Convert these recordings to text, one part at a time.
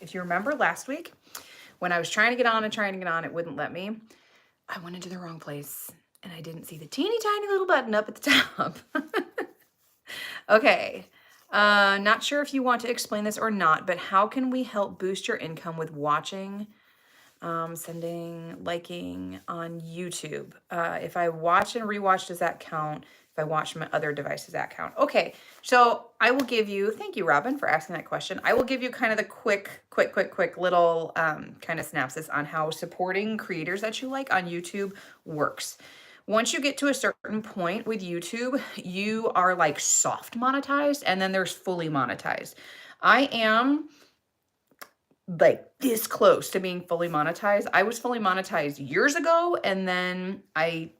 if you remember last week, when I was trying to get on, it wouldn't let me. I went into the wrong place and I didn't see the teeny tiny little button up at the top. Okay. Not sure if you want to explain this or not, but how can we help boost your income with watching, liking on YouTube? If I watch and rewatch, does that count? If I watch my other devices, does that count? Okay, so I will give you, thank you, Robin, for asking that question. I will give you kind of the quick little kind of synopsis on how supporting creators that you like on YouTube works. Once you get to a certain point with YouTube, you are like soft monetized, and then there's fully monetized. I am like this close to being fully monetized. I was fully monetized years ago, and then I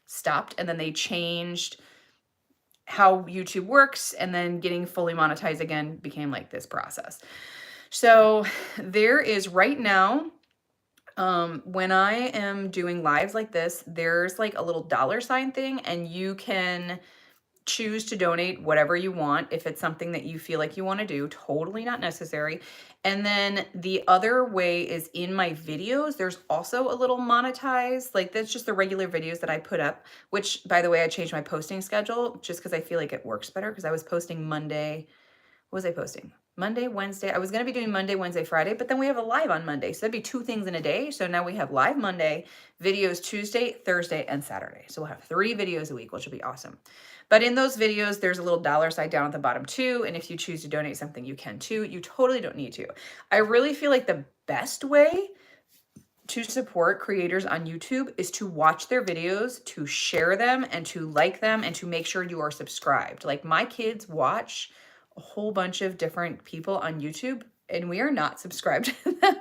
stopped, and then they changed how YouTube works, and then getting fully monetized again became like this process. So there is right now, when I am doing lives like this, there's like a little $ thing, and you can choose to donate whatever you want if it's something that you feel like you want to do. Totally not necessary. And then the other way is in my videos, there's also a little monetized, like that's just the regular videos that I put up, which by the way, I changed my posting schedule just because I feel like it works better, because I was posting Monday. What was I posting? Monday, Wednesday. I was going to be doing Monday, Wednesday, Friday, but then we have a live on Monday. So that'd be 2 things in a day. So now we have live Monday, videos Tuesday, Thursday, and Saturday. So we'll have 3 videos a week, which will be awesome. But in those videos, there's a little $ down at the bottom too. And if you choose to donate something, you can too. You totally don't need to. I really feel like the best way to support creators on YouTube is to watch their videos, to share them, and to like them, and to make sure you are subscribed. Like my kids watch a whole bunch of different people on YouTube, and we are not subscribed to them.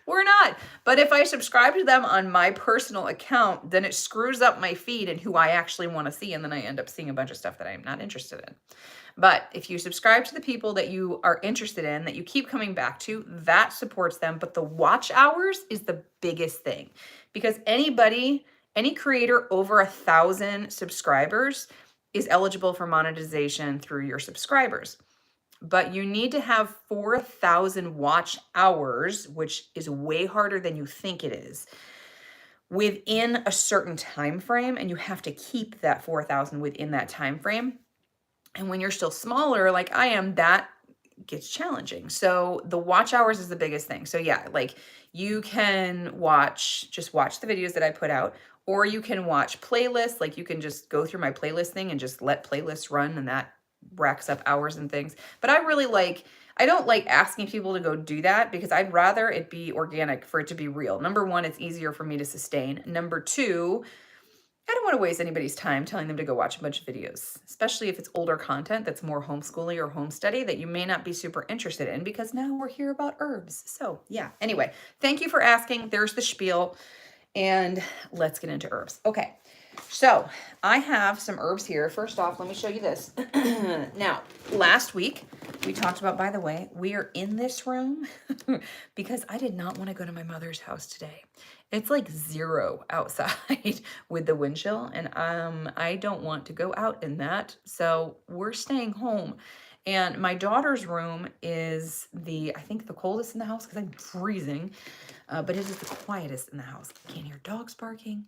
We're not. But if I subscribe to them on my personal account, then it screws up my feed and who I actually want to see, and then I end up seeing a bunch of stuff that I'm not interested in. But if you subscribe to the people that you are interested in, that you keep coming back to, that supports them. But the watch hours is the biggest thing, because any creator over 1,000 subscribers is eligible for monetization through your subscribers. But you need to have 4,000 watch hours, which is way harder than you think it is, within a certain time frame, and you have to keep that 4,000 within that time frame. And when you're still smaller, like I am, that gets challenging. So the watch hours is the biggest thing. So yeah, like you can just watch the videos that I put out, or you can watch playlists. Like you can just go through my playlist thing and just let playlists run, and that racks up hours and things. But I don't like asking people to go do that, because I'd rather it be organic, for it to be real. Number 1, it's easier for me to sustain. Number 2, I don't want to waste anybody's time telling them to go watch a bunch of videos, especially if it's older content that's more homeschooling or home study that you may not be super interested in, because now we're here about herbs. So yeah, anyway, thank you for asking. There's the spiel, and let's get into herbs. Okay, so I have some herbs here. First off, let me show you this. Now, last week we talked about, by the way, we are in this room because I did not want to go to my mother's house today. It's like 0 outside with the wind chill, and I don't want to go out in that, so we're staying home. And my daughter's room is I think the coldest in the house, because I'm freezing, but it is the quietest in the house. I can't hear dogs barking.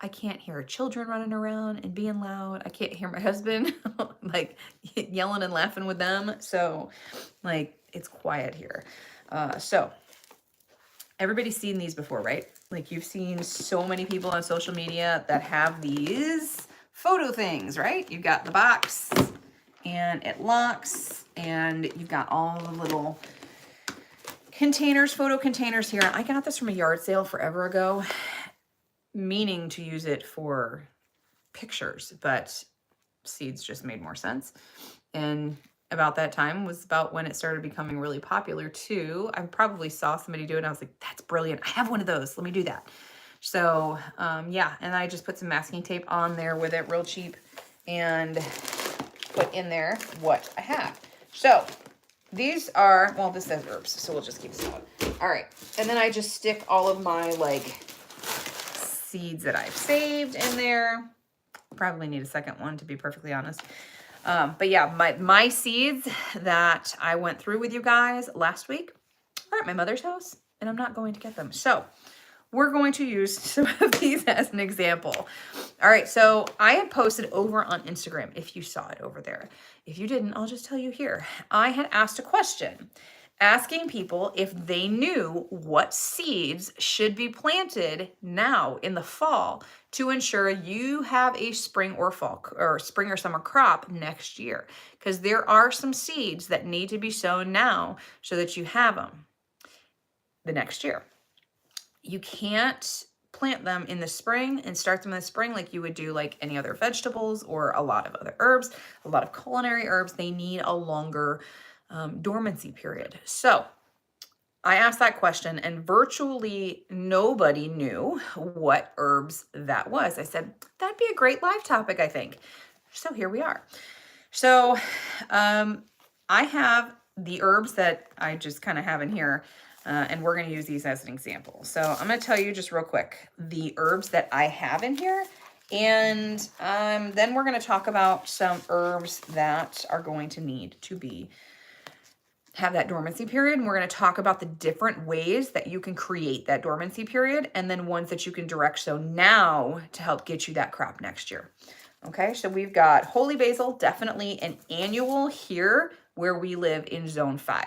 I can't hear children running around and being loud. I can't hear my husband like yelling and laughing with them. So like it's quiet here. So everybody's seen these before, right? Like you've seen so many people on social media that have these photo things, right? You've got the box and it locks, and you've got all the little containers, photo containers here. I got this from a yard sale forever ago, meaning to use it for pictures, but seeds just made more sense. And about that time was about when it started becoming really popular too. I probably saw somebody do it and I was like, that's brilliant. I have one of those. Let me do that. So yeah, and I just put some masking tape on there with it real cheap and put in there what I have. So these are, well, this says herbs, so we'll just keep this going. All right, and then I just stick all of my like seeds that I've saved in there. Probably need a second one, to be perfectly honest. But yeah, my seeds that I went through with you guys last week are at my mother's house and I'm not going to get them. So we're going to use some of these as an example. All right, so I had posted over on Instagram, if you saw it over there. If you didn't, I'll just tell you here. I had asked a question asking people if they knew what seeds should be planted now in the fall to ensure you have a spring or fall or spring or summer crop next year. Because there are some seeds that need to be sown now so that you have them the next year. You can't plant them in the spring and start them in the spring like you would do like any other vegetables or a lot of other herbs, a lot of culinary herbs. They need a longer dormancy period. So I asked that question and virtually nobody knew what herbs that was. I said, that'd be a great live topic, I think. So here we are. So I have the herbs that I just kind of have in here, and we're going to use these as an example. So I'm going to tell you just real quick the herbs that I have in here, and then we're going to talk about some herbs that are going to need to have that dormancy period, and we're going to talk about the different ways that you can create that dormancy period, and then ones that you can direct sow now to help get you that crop next year. Okay, so we've got holy basil, definitely an annual here where we live in zone 5.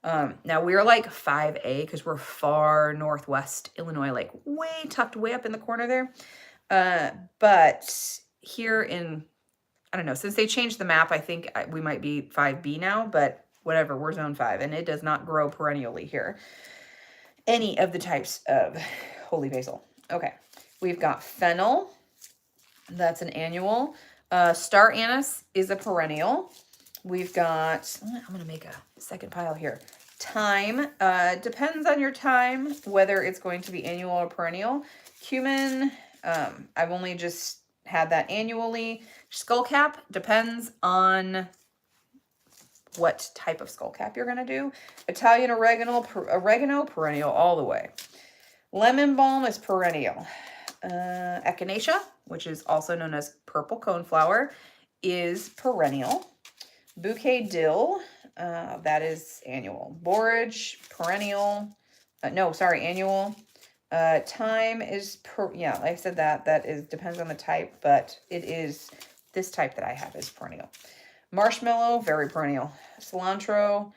Now we're like 5A because we're far northwest Illinois, like way tucked way up in the corner there. But here in, I don't know, since they changed the map, I think we might be 5B now, but whatever, we're zone 5 and it does not grow perennially here. Any of the types of holy basil. Okay, we've got fennel. That's an annual. Star anise is a perennial. We've got, I'm going to make a second pile here. Thyme, depends on your thyme, whether it's going to be annual or perennial. Cumin, I've only just had that annually. Skullcap, depends on what type of skullcap you're going to do. Italian oregano, perennial all the way. Lemon balm is perennial. Echinacea, which is also known as purple coneflower, is perennial. Bouquet dill, that is annual. Borage, perennial. Annual. Thyme is, like I said, that is depends on the type, but it is, this type that I have is perennial. Marshmallow, very perennial. Cilantro,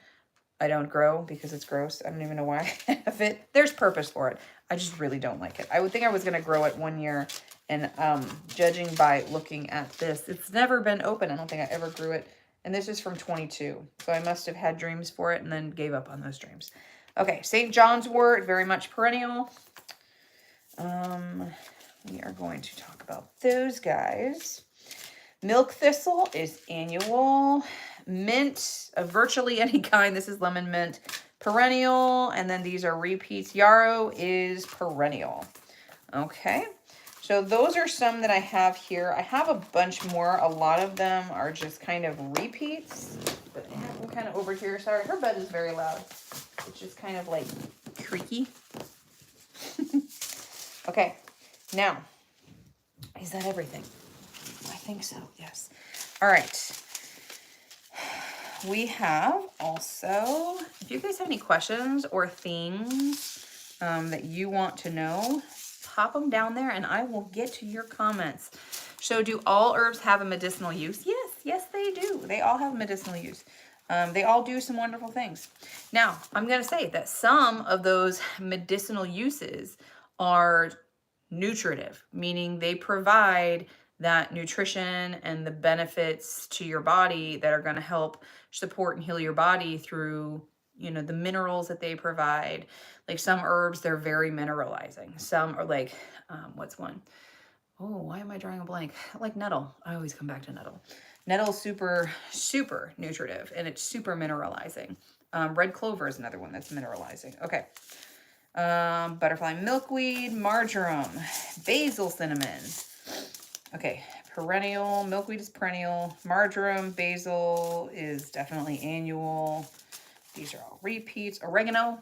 I don't grow because it's gross. I don't even know why I have it. There's purpose for it. I just really don't like it. I would think I was going to grow it one year, and judging by looking at this, it's never been open. I don't think I ever grew it. And this is from 22. So I must have had dreams for it and then gave up on those dreams. Okay, St. John's wort, very much perennial. We are going to talk about those guys. Milk thistle is annual. Mint of virtually any kind. This is lemon mint, perennial. And then these are repeats. Yarrow is perennial. Okay. So those are some that I have here. I have a bunch more. A lot of them are just kind of repeats. But I have them kind of over here. Sorry, her bed is very loud. It's just kind of like creaky. Okay. Now, is that everything? I think so, yes. All right. We have also, if you guys have any questions or things that you want to know, pop them down there and I will get to your comments. So do all herbs have a medicinal use? Yes, they do. They all have medicinal use. They all do some wonderful things. Now, I'm going to say that some of those medicinal uses are nutritive, meaning they provide that nutrition and the benefits to your body that are going to help support and heal your body through, the minerals that they provide. Like some herbs, they're very mineralizing. Some are like, what's one? Oh, why am I drawing a blank? Like nettle. I always come back to nettle. Nettle's super, super nutritive and it's super mineralizing. Red clover is another one that's mineralizing. Okay. Butterfly milkweed, marjoram, basil, cinnamon. Okay, perennial, milkweed is perennial, marjoram, basil is definitely annual. These are all repeats. Oregano,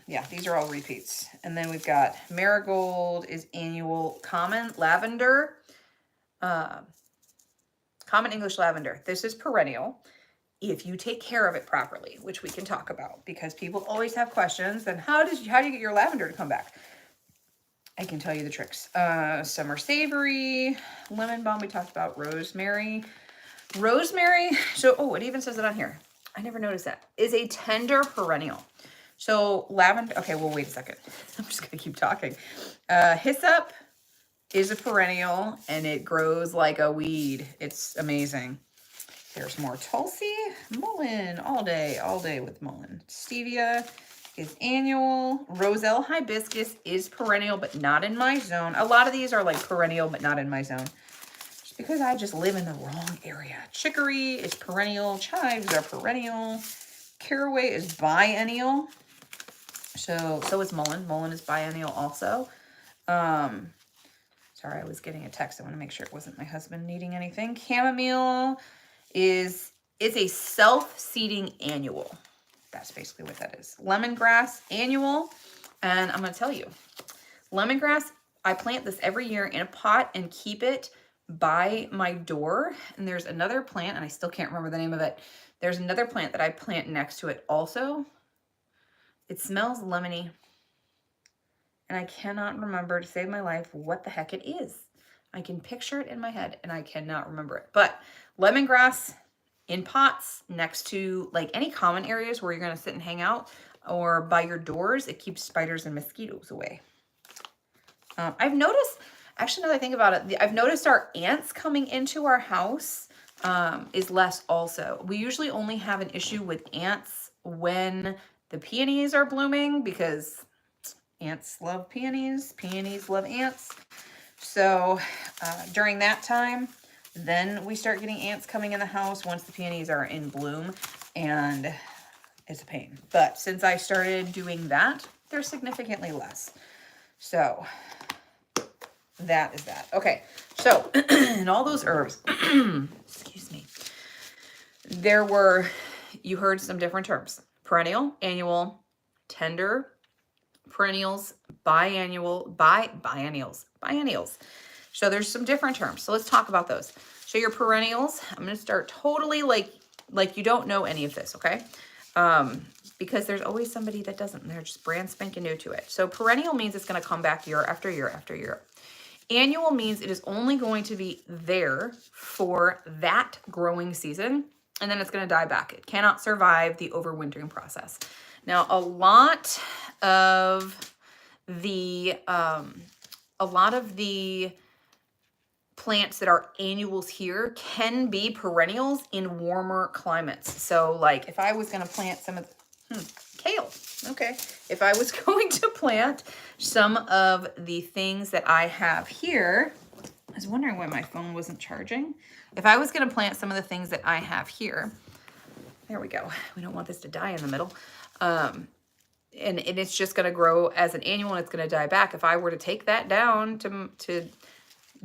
yeah, these are all repeats. And then we've got marigold is annual. Common lavender, common English lavender. This is perennial. if you take care of it properly, which we can talk about because people always have questions. Then how do you get your lavender to come back? I can tell you the tricks. Summer savory, lemon balm we talked about, rosemary. Rosemary, so, oh, it even says it on here. I never noticed that. Is a tender perennial. So lavender, okay, well, wait a second. I'm just gonna keep talking. Hyssop is a perennial and it grows like a weed. It's amazing. There's more Tulsi, mullein, all day with mullein. Stevia is annual. Roselle hibiscus is perennial, but not in my zone. A lot of these are like perennial, but not in my zone. Just because I just live in the wrong area. Chicory is perennial. Chives are perennial. Caraway is biennial. So is mullein. Mullein is biennial also. Sorry, I was getting a text. I want to make sure it wasn't my husband needing anything. Chamomile is a self-seeding annual. That's basically what that is. Lemongrass, annual. And I'm going to tell you, lemongrass, I plant this every year in a pot and keep it by my door. And there's another plant, and I still can't remember the name of it. There's another plant that I plant next to it also. It smells lemony. And I cannot remember to save my life what the heck it is. I can picture it in my head and I cannot remember it. But lemongrass in pots next to like any common areas where you're going to sit and hang out or by your doors, it keeps spiders and mosquitoes away. I've noticed, actually now that I think about it, I've noticed our ants coming into our house is less also. We usually only have an issue with ants when the peonies are blooming because ants love peonies, peonies love ants. So during that time, then we start getting ants coming in the house once the peonies are in bloom, and it's a pain. But since I started doing that, they're significantly less. So that is that. Okay, so and all those herbs, excuse me, there were, you heard some different terms. Perennial, annual, tender, perennials, biennials. So there's some different terms. So let's talk about those. So your perennials, I'm going to start totally like you don't know any of this, okay? Because there's always somebody that doesn't, and they're just brand spanking new to it. So perennial means it's going to come back year after year after year. Annual means it is only going to be there for that growing season, and then it's going to die back. It cannot survive the overwintering process. Now, a lot of the plants that are annuals here can be perennials in warmer climates. So like if I was going to plant some of kale, okay. If I was going to plant some of the things that I have here, I was wondering why my phone wasn't charging. If I was going to plant some of the things that I have here, there we go. We don't want this to die in the middle. And it's just going to grow as an annual and it's going to die back. If I were to take that down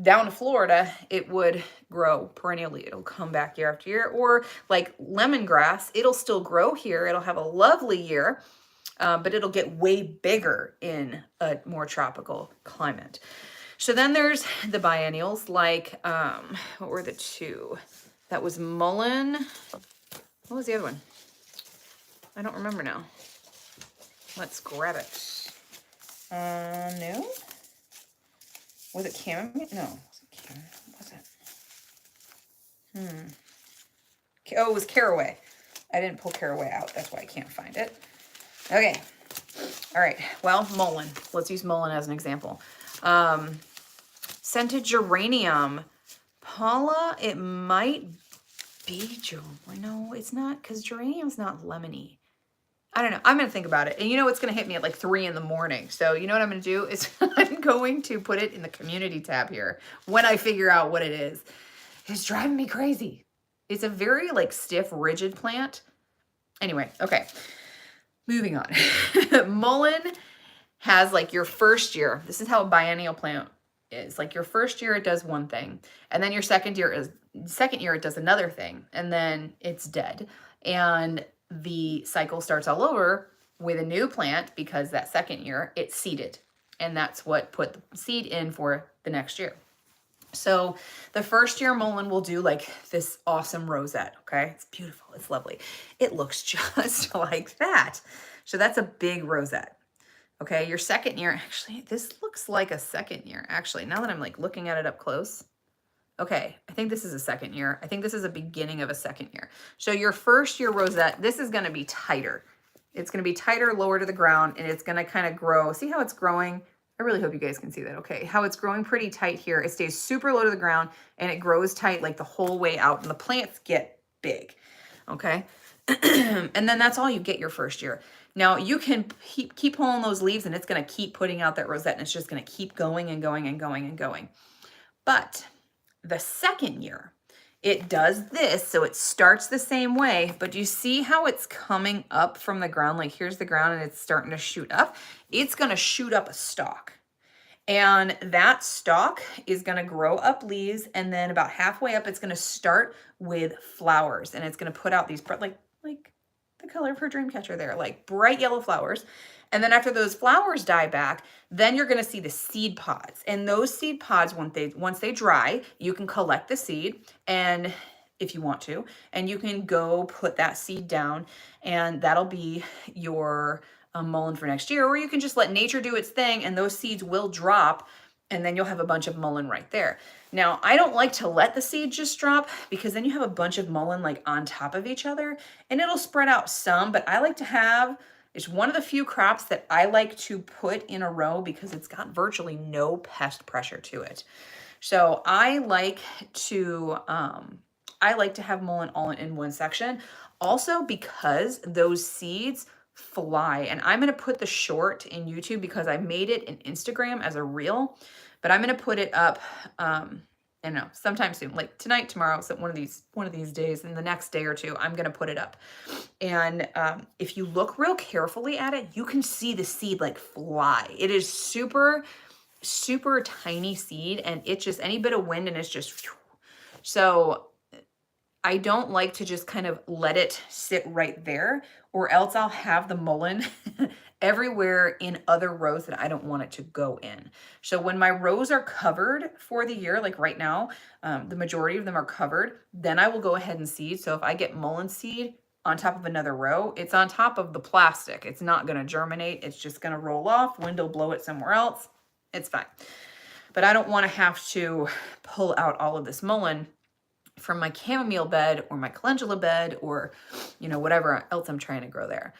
down to Florida, it would grow perennially. It'll come back year after year. Or like lemongrass, it'll still grow here. It'll have a lovely year, but it'll get way bigger in a more tropical climate. So then there's the biennials, like, what were the two? That was mullein. What was the other one? I don't remember now. Let's grab it. No? Was it chamomile? No. Was it chamomile? What was it? Oh, it was caraway. I didn't pull caraway out. That's why I can't find it. Okay. All right. Well, mullein. Let's use mullein as an example. Scented geranium. Paula, it might be geranium. No, it's not, because geranium's not lemony. I don't know. I'm going to think about it. And you know, it's going to hit me at like 3 in the morning. So you know what I'm going to do is I'm going to put it in the community tab here when I figure out what it is. It's driving me crazy. It's a very like stiff, rigid plant. Anyway, okay. Moving on. Mullein has like your first year. This is how a biennial plant is. Like your first year, it does one thing. And then your second year, it does another thing. And then it's dead. And the cycle starts all over with a new plant because that second year it's seeded, and that's what put the seed in for the next year. So the first year mullein will do like this awesome rosette, okay? It's beautiful, it's lovely. It looks just like that. So that's a big rosette, okay? Your second year, actually, this looks like a second year, actually, now that I'm like looking at it up close. Okay, I think this is a second year. I think this is a beginning of a second year. So your first year rosette, this is gonna be tighter. It's gonna be tighter, lower to the ground, and it's gonna kind of grow. See how it's growing? I really hope you guys can see that, okay? How it's growing pretty tight here. It stays super low to the ground and it grows tight like the whole way out and the plants get big, okay? And then that's all you get your first year. Now you can keep pulling those leaves and it's gonna keep putting out that rosette and it's just gonna keep going and going and going and going. But the second year, it does this, so it starts the same way, but do you see how it's coming up from the ground? Like here's the ground and it's starting to shoot up. It's gonna shoot up a stalk. And that stalk is gonna grow up leaves, and then about halfway up, it's gonna start with flowers, and it's gonna put out these, like the color of her dream catcher there, like bright yellow flowers. And then after those flowers die back, then you're gonna see the seed pods. And those seed pods, once they dry, you can collect the seed, and if you want to, and you can go put that seed down, and that'll be your mullein for next year. Or you can just let nature do its thing, and those seeds will drop, and then you'll have a bunch of mullein right there. Now, I don't like to let the seed just drop because then you have a bunch of mullein like on top of each other, and it'll spread out some, but I like to have, it's one of the few crops that I like to put in a row because it's got virtually no pest pressure to it. So I like to have mullein all in one section. Also because those seeds fly, and I'm going to put the short in YouTube because I made it in Instagram as a reel, but I'm going to put it up, I don't know, sometime soon, like tonight, tomorrow, so one of these days, and the next day or two, I'm going to put it up. And if you look real carefully at it, you can see the seed like fly. It is super, super tiny seed, and it just, any bit of wind and it's just, so I don't like to just kind of let it sit right there, or else I'll have the mullein everywhere in other rows that I don't want it to go in. So when my rows are covered for the year, like right now, the majority of them are covered, then I will go ahead and seed. So if I get mullein seed on top of another row, it's on top of the plastic. It's not gonna germinate. It's just gonna roll off. Wind will blow it somewhere else. It's fine. But I don't wanna have to pull out all of this mullein from my chamomile bed or my calendula bed or, you know, whatever else I'm trying to grow there.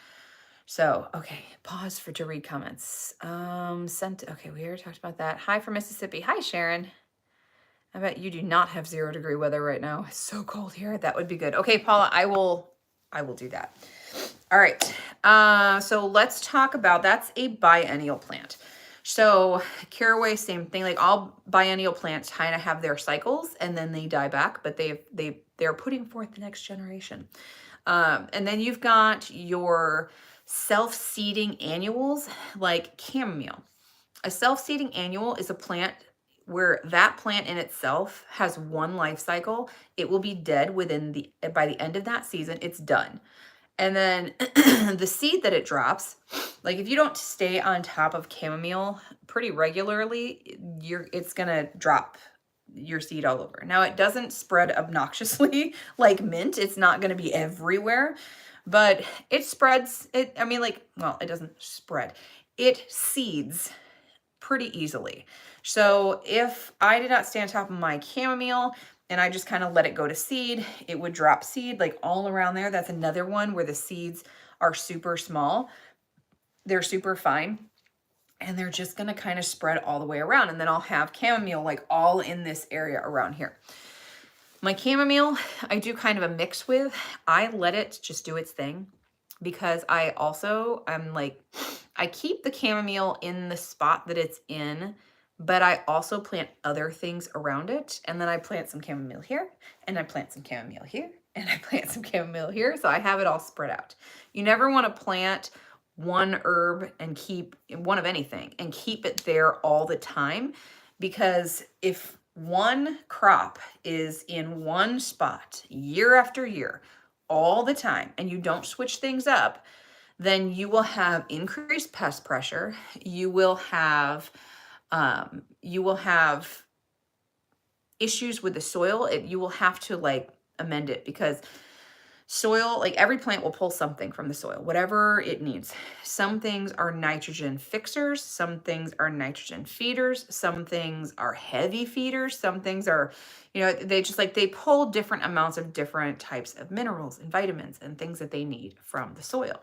So, okay, pause to read comments. Okay, we already talked about that. Hi from Mississippi. Hi, Sharon. I bet you do not have 0-degree weather right now. It's so cold here. That would be good. Okay, Paula, I will do that. All right, so let's talk about, that's a biennial plant. So caraway, same thing. Like all biennial plants kind of have their cycles and then they die back, but they're putting forth the next generation. And then you've got your self-seeding annuals like chamomile. A self-seeding annual is a plant where that plant in itself has one life cycle. It will be dead by the end of that season. It's done. And then the seed that it drops, like if you don't stay on top of chamomile pretty regularly, it's gonna drop your seed all over. Now it doesn't spread obnoxiously like mint. It's not gonna be everywhere, but it spreads. It doesn't spread. It seeds pretty easily. So if I did not stay on top of my chamomile and I just kind of let it go to seed, it would drop seed like all around there. That's another one where the seeds are super small. They're super fine. And they're just going to kind of spread all the way around. And then I'll have chamomile like all in this area around here. My chamomile, I do kind of a mix with. I let it just do its thing because I keep the chamomile in the spot that it's in, but I also plant other things around it. And then I plant some chamomile here, and I plant some chamomile here, and I plant some chamomile here. So I have it all spread out. You never want to plant one herb and keep one of anything and keep it there all the time, because if one crop is in one spot year after year all the time and you don't switch things up, then you will have increased pest pressure. You will have issues with the soil, you will have to like amend it, because soil, like every plant will pull something from the soil, whatever it needs. Some things are nitrogen fixers, some things are nitrogen feeders, some things are heavy feeders, some things are, you know, they just like, they pull different amounts of different types of minerals and vitamins and things that they need from the soil.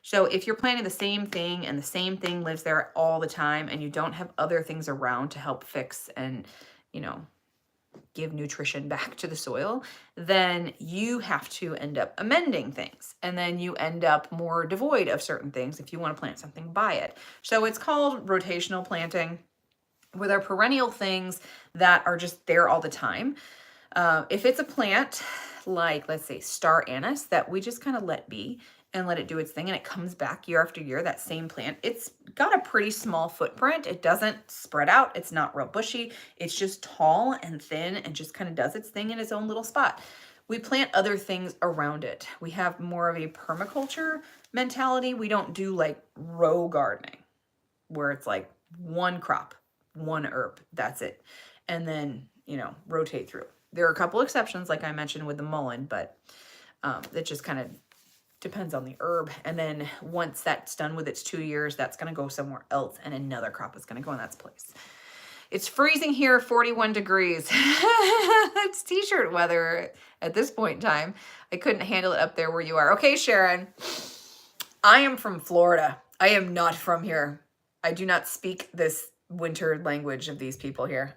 So if you're planting the same thing and the same thing lives there all the time, and you don't have other things around to help fix and, you know, give nutrition back to the soil, then you have to end up amending things. And then you end up more devoid of certain things if you want to plant something by it. So it's called rotational planting, where they're perennial things that are just there all the time. If it's a plant like, let's say, star anise that we just kind of let be and let it do its thing, and it comes back year after year, that same plant, it's got a pretty small footprint. It doesn't spread out. It's not real bushy. It's just tall and thin and just kind of does its thing in its own little spot. We plant other things around it. We have more of a permaculture mentality. We don't do like row gardening, where it's like one crop, one herb, that's it. And then, you know, rotate through. There are a couple exceptions, like I mentioned with the mullein, but it just kind of depends on the herb. And then once that's done with its 2 years, that's going to go somewhere else, and another crop is going to go in that place. It's freezing here, 41 degrees. It's t-shirt weather at this point in time. I couldn't handle it up there where you are. Okay, Sharon, I am from Florida. I am not from here. I do not speak this winter language of these people here.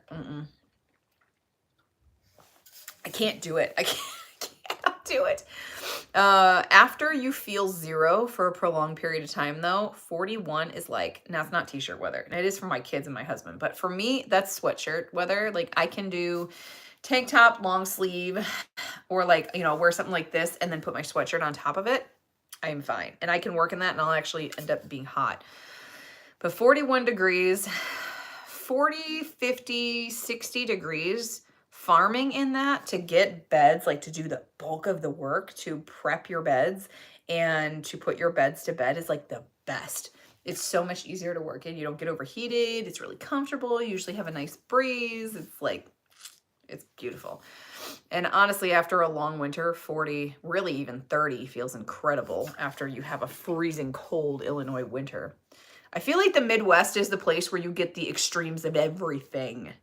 I can't do it. I can't do it. After you feel 0 for a prolonged period of time, though, 41 is like, now it's not t-shirt weather. And it is for my kids and my husband. But for me, that's sweatshirt weather. Like, I can do tank top, long sleeve, or like, you know, wear something like this and then put my sweatshirt on top of it. I'm fine. And I can work in that, and I'll actually end up being hot. But 41 degrees, 40, 50, 60 degrees, farming in that to get beds, like to do the bulk of the work to prep your beds and to put your beds to bed, is like the best. It's so much easier to work in. You don't get overheated. It's really comfortable. You usually have a nice breeze. It's like, it's beautiful. And honestly, after a long winter, 40, really even 30 feels incredible after you have a freezing cold Illinois winter. I feel like the Midwest is the place where you get the extremes of everything.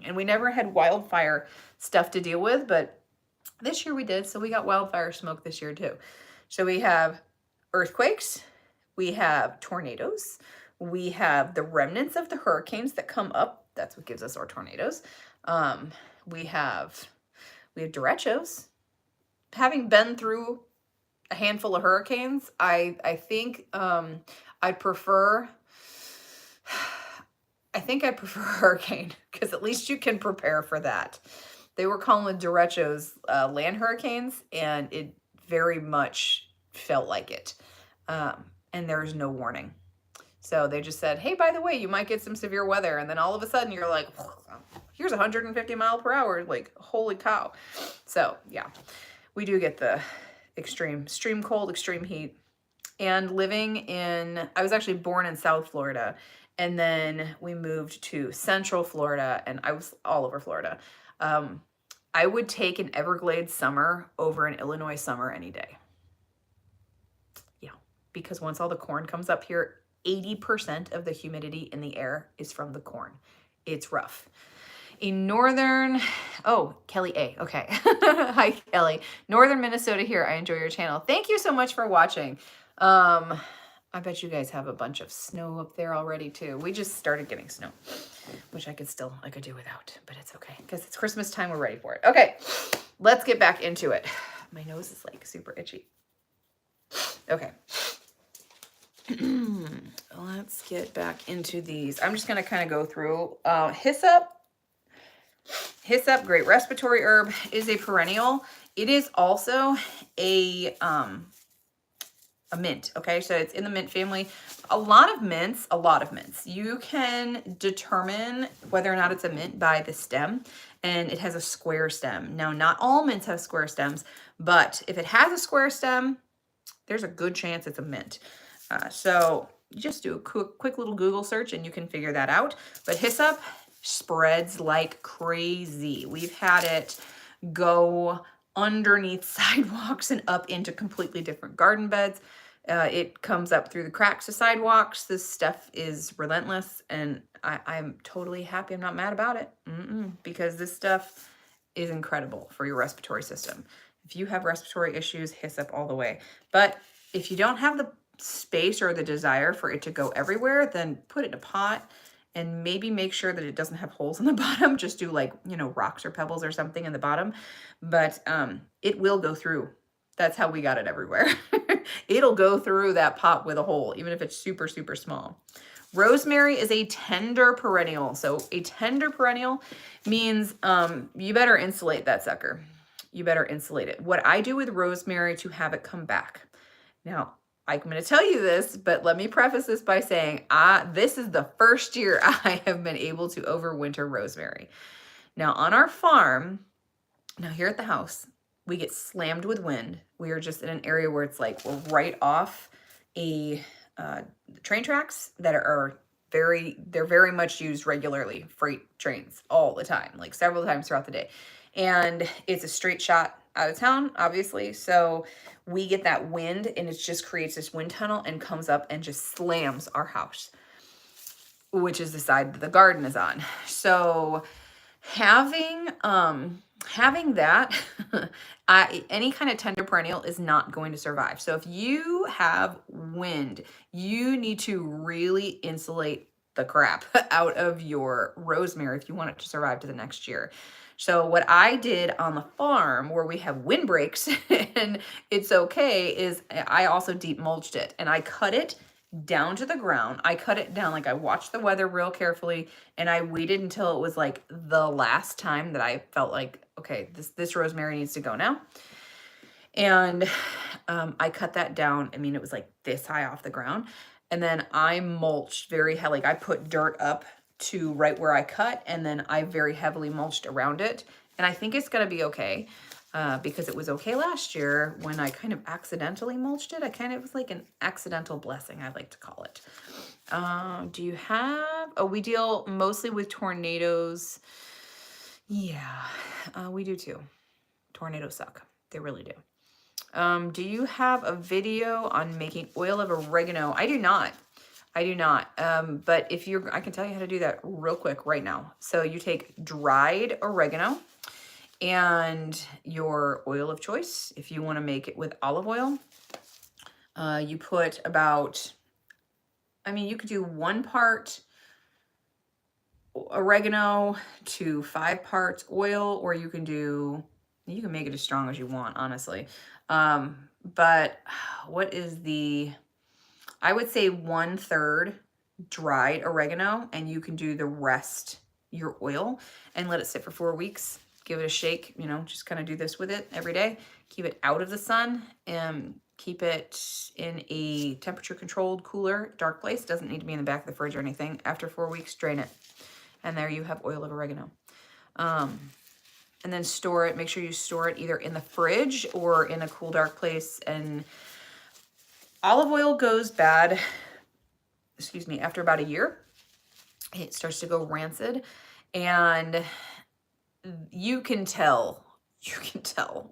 And we never had wildfire stuff to deal with, but this year we did. So we got wildfire smoke this year too. So we have earthquakes, we have tornadoes, we have the remnants of the hurricanes that come up. That's what gives us our tornadoes. We have derechos. Having been through a handful of hurricanes, I think I'd prefer hurricane, because at least you can prepare for that. They were calling derechos land hurricanes, and it very much felt like it. And there was no warning. So they just said, hey, by the way, you might get some severe weather. And then all of a sudden you're like, here's 150 miles per hour. Like, holy cow. So yeah, we do get the extreme cold, extreme heat. And I was actually born in South Florida, and then we moved to Central Florida, and I was all over Florida. I would take an Everglades summer over an Illinois summer any day. Yeah, because once all the corn comes up here, 80% of the humidity in the air is from the corn. It's rough. In northern, Kelly A. Okay. Hi, Kelly. Northern Minnesota here. I enjoy your channel. Thank you so much for watching. I bet you guys have a bunch of snow up there already too. We just started getting snow, which I could do without, but it's okay because it's Christmas time. We're ready for it. Okay, let's get back into it. My nose is like super itchy. Okay. Let's get back into these. I'm just going to kind of go through hyssop. Hyssop, great respiratory herb, is a perennial. It is also a mint. Okay, so it's in the mint family. A lot of mints, you can determine whether or not it's a mint by the stem, and it has a square stem. Now, not all mints have square stems, but if it has a square stem, there's a good chance it's a mint. So you just do a quick little Google search and you can figure that out. But hyssop spreads like crazy. We've had it go underneath sidewalks and up into completely different garden beds. It comes up through the cracks of sidewalks. This stuff is relentless, and I'm totally happy. I'm not mad about it, because this stuff is incredible for your respiratory system. If you have respiratory issues, hyssop all the way. But if you don't have the space or the desire for it to go everywhere, then put it in a pot and maybe make sure that it doesn't have holes in the bottom. Just do like, rocks or pebbles or something in the bottom. But it will go through. That's how we got it everywhere. It'll go through that pot with a hole, even if it's super, super small. Rosemary is a tender perennial. So a tender perennial means you better insulate that sucker. You better insulate it. What I do with rosemary to have it come back. Now, I'm going to tell you this, but let me preface this by saying, this is the first year I have been able to overwinter rosemary. Now, on our farm, now here at the house, we get slammed with wind. We are just in an area where it's like we're right off a train tracks that are they're very much used regularly, freight trains all the time, like several times throughout the day. And it's a straight shot out of town, obviously. So we get that wind and it just creates this wind tunnel and comes up and just slams our house, which is the side that the garden is on. So having that, any kind of tender perennial is not going to survive. So if you have wind, you need to really insulate the crap out of your rosemary if you want it to survive to the next year. So what I did on the farm where we have windbreaks and it's okay is I also deep mulched it and I cut it down to the ground. I cut it down, like I watched the weather real carefully and I waited until it was like the last time that I felt like, okay, this rosemary needs to go now. And I cut that down. I mean, it was like this high off the ground. And then I mulched very heavily. Like I put dirt up to right where I cut, and then I very heavily mulched around it. And I think it's going to be okay. Because it was okay last year when I kind of accidentally mulched it. It was like an accidental blessing, I like to call it. Do you have, we deal mostly with tornadoes. Yeah, we do too. Tornadoes suck. They really do. Do you have a video on making oil of oregano? I do not. But if I can tell you how to do that real quick right now. So you take dried oregano and your oil of choice. If you want to make it with olive oil, you put about, you could do 1 part oregano to 5 parts oil, or you can make it as strong as you want, honestly. But what is I would say 1/3 dried oregano, and you can do the rest your oil and let it sit for 4 weeks. Give it a shake, just kind of do this with it every day. Keep it out of the sun and keep it in a temperature controlled, cooler, dark place. Doesn't need to be in the back of the fridge or anything. After 4 weeks, drain it. And there you have oil of oregano. And then store it. Make sure you store it either in the fridge or in a cool, dark place. And olive oil goes bad, after about a year. It starts to go rancid. And you can tell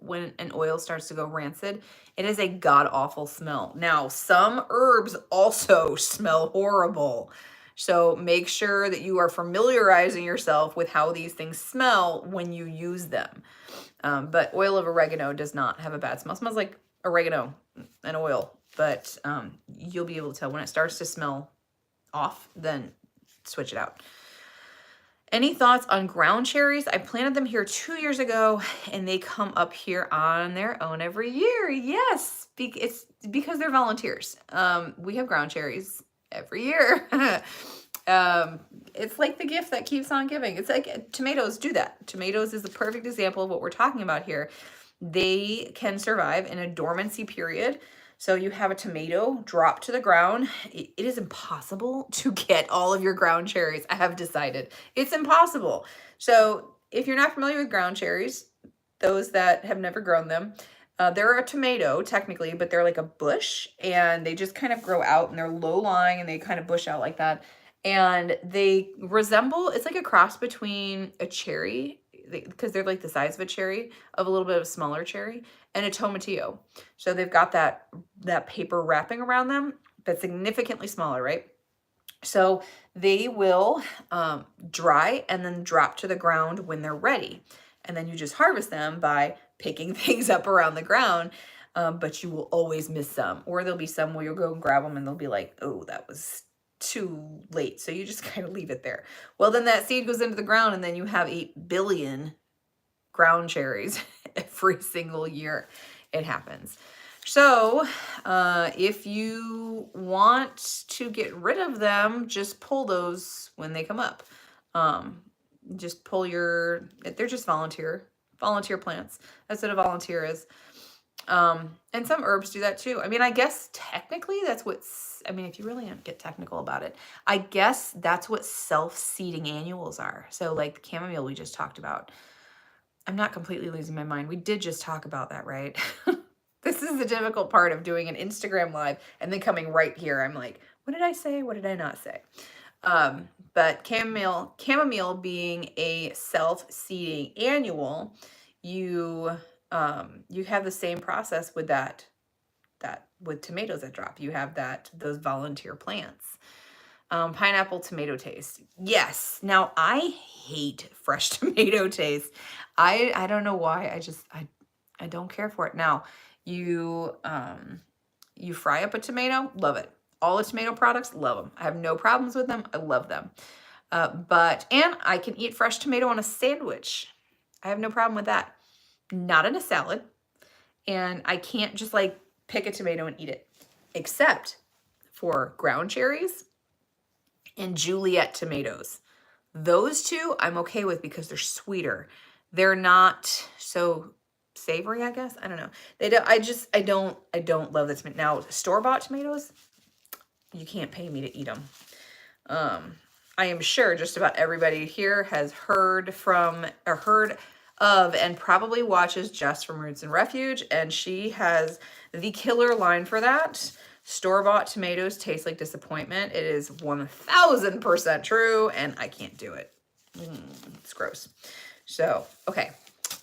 when an oil starts to go rancid. It is a god-awful smell. Now, some herbs also smell horrible. So make sure that you are familiarizing yourself with how these things smell when you use them. But oil of oregano does not have a bad smell. It smells like oregano and oil, but you'll be able to tell when it starts to smell off, then switch it out. Any thoughts on ground cherries? I planted them here 2 years ago and they come up here on their own every year. Yes, it's because they're volunteers. We have ground cherries every year. It's like the gift that keeps on giving. It's like tomatoes do that. Tomatoes is the perfect example of what we're talking about here. They can survive in a dormancy period. So you have a tomato drop to the ground. It is impossible to get all of your ground cherries. I have decided it's impossible. So if you're not familiar with ground cherries, those that have never grown them, they're a tomato technically, but they're like a bush and they just kind of grow out and they're low lying and they kind of bush out like that. And they resemble, it's like a cross between a cherry, because they're like the size of a cherry, of a little bit of a smaller cherry, and a tomatillo. So they've got that paper wrapping around them, but significantly smaller, right? So they will dry and then drop to the ground when they're ready. And then you just harvest them by picking things up around the ground. But you will always miss some. Or there'll be some where you'll go and grab them and they'll be like, oh, that was too late. So you just kind of leave it there. Well, then that seed goes into the ground and then you have 8 billion ground cherries every single year. It happens. So if you want to get rid of them, just pull those when they come up. Just pull they're just volunteer plants. That's what a volunteer is. And some herbs do that too. I mean, I guess technically if you really get technical about it, I guess that's what self-seeding annuals are. So like the chamomile we just talked about. I'm not completely losing my mind. We did just talk about that, right? This is the difficult part of doing an Instagram live and then coming right here. I'm like, what did I say? What did I not say? But chamomile being a self-seeding annual, you have the same process with that with tomatoes that drop. You have those volunteer plants. Pineapple tomato taste. Yes. Now I hate fresh tomato taste. I don't know why. I don't care for it. Now you fry up a tomato, love it. All the tomato products, love them. I have no problems with them. I love them. And I can eat fresh tomato on a sandwich. I have no problem with that. Not in a salad. And I can't just like pick a tomato and eat it, except for ground cherries and Juliet tomatoes. Those two I'm okay with because they're sweeter. They're not so savory, I guess. I don't know. I don't love this. Now, store-bought tomatoes, you can't pay me to eat them. I am sure just about everybody here has heard of and probably watches Jess from Roots and Refuge, and she has the killer line for that. Store-bought tomatoes taste like disappointment. It is 1000% true, and I can't do it. It's gross. So, okay,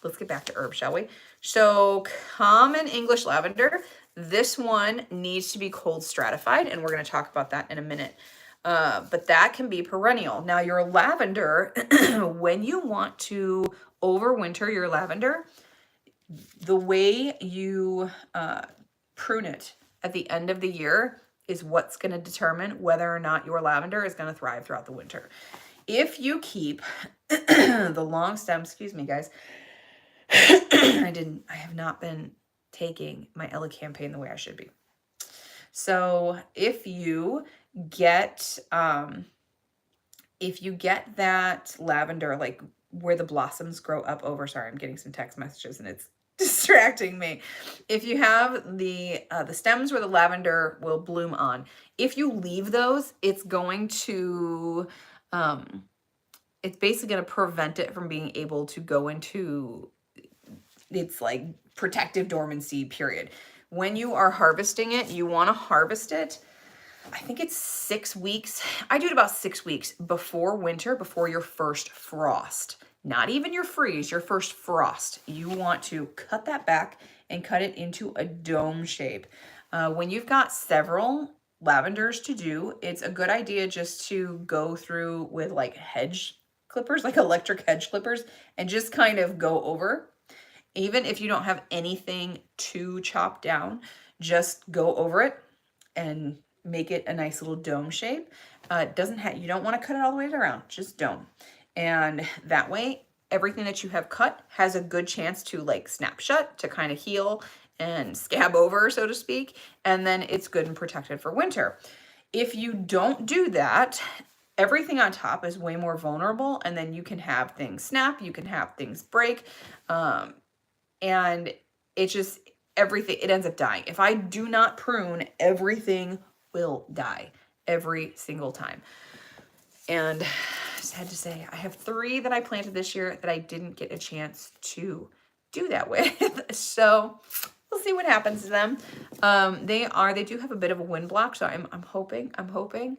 let's get back to herbs, shall we? So, common English lavender. This one needs to be cold stratified, and we're going to talk about that in a minute. But that can be perennial. Now, your lavender, when you want to overwinter your lavender, the way you prune it at the end of the year is what's going to determine whether or not your lavender is going to thrive throughout the winter. If you keep the long stem, excuse me, guys, I have not been taking my elecampane the way I should be. So if you get that lavender, like where the blossoms grow up over, sorry, I'm getting some text messages and it's distracting me. If you have the stems where the lavender will bloom on, if you leave those, it's going to, it's basically going to prevent it from being able to go into its like protective dormancy period. When you are harvesting it, you want to harvest it, I think it's 6 weeks. I do it about 6 weeks before winter, before your first frost. Not even your freeze, your first frost. You want to cut that back and cut it into a dome shape. When you've got several lavenders to do, it's a good idea just to go through with like hedge clippers, like electric hedge clippers, and just kind of go over. Even if you don't have anything to chop down, just go over it and make it a nice little dome shape. You don't want to cut it all the way around, just dome. And that way, everything that you have cut has a good chance to like snap shut, to kind of heal and scab over, so to speak. And then it's good and protected for winter. If you don't do that, everything on top is way more vulnerable, and then you can have things snap, you can have things break, and it ends up dying. If I do not prune, everything will die every single time. And I just had to say, I have 3 that I planted this year that I didn't get a chance to do that with. So we'll see what happens to them. They do have a bit of a wind block, so I'm hoping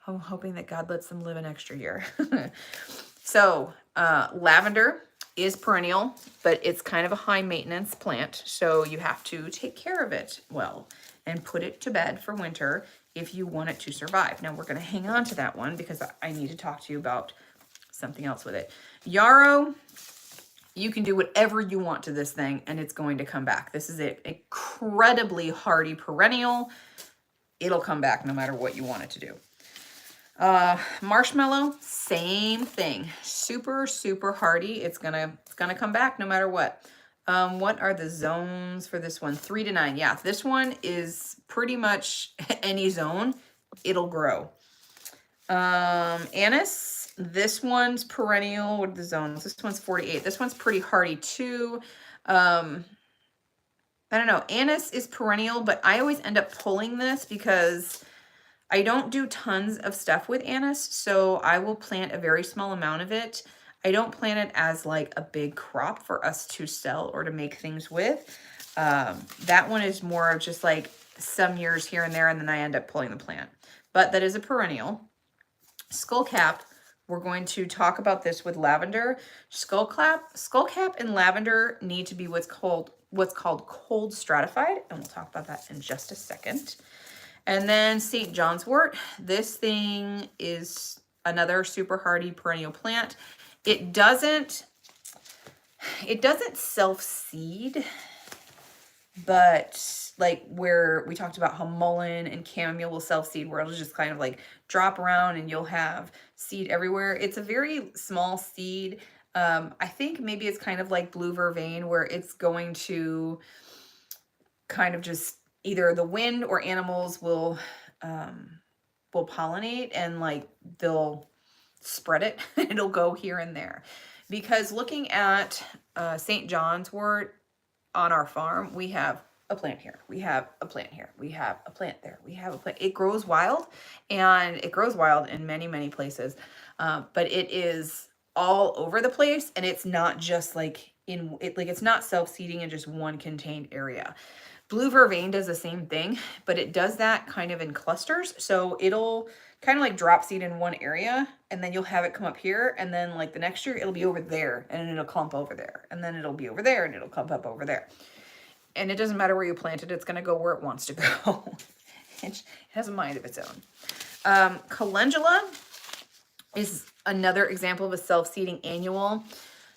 I'm hoping that God lets them live an extra year. So lavender is perennial, but it's kind of a high maintenance plant. So you have to take care of it well and put it to bed for winter if you want it to survive. Now we're going to hang on to that one because I need to talk to you about something else with it. Yarrow, you can do whatever you want to this thing and it's going to come back. This is an incredibly hardy perennial. It'll come back no matter what you want it to do. Marshmallow, same thing. Super, super hardy. It's gonna come back no matter what. What are the zones for this one? 3 to 9. Yeah, this one is pretty much any zone. It'll grow. Anise, this one's perennial. What are the zones? This one's 48. This one's pretty hardy too. I don't know. Anise is perennial, but I always end up pulling this because I don't do tons of stuff with anise, so I will plant a very small amount of it. I don't plant it as like a big crop for us to sell or to make things with. That one is more of just like some years here and there, and then I end up pulling the plant. But that is a perennial. Skullcap, we're going to talk about this with lavender. Skullcap and lavender need to be what's called cold stratified, and we'll talk about that in just a second. And then St. John's wort. This thing is another super hardy perennial plant. It doesn't self-seed, but like where we talked about how mullein and chamomile will self-seed, where it'll just kind of like drop around and you'll have seed everywhere. It's a very small seed. I think maybe it's kind of like blue vervain, where it's going to kind of just either the wind or animals will pollinate and like they'll spread it. It'll go here and there. Because looking at St. John's wort on our farm, we have a plant here, we have a plant here, we have a plant there, we have a plant. It grows wild, and it grows wild in many, many places. But it is all over the place, and it's not just like it's not self-seeding in just one contained area. Blue vervain does the same thing, but it does that kind of in clusters. So it'll kind of like drop seed in one area, and then you'll have it come up here, and then like the next year it'll be over there, and it'll clump over there, and then it'll be over there, and it'll clump up over there. And it doesn't matter where you plant it, it's going to go where it wants to go. It has a mind of its own. Calendula is another example of a self-seeding annual.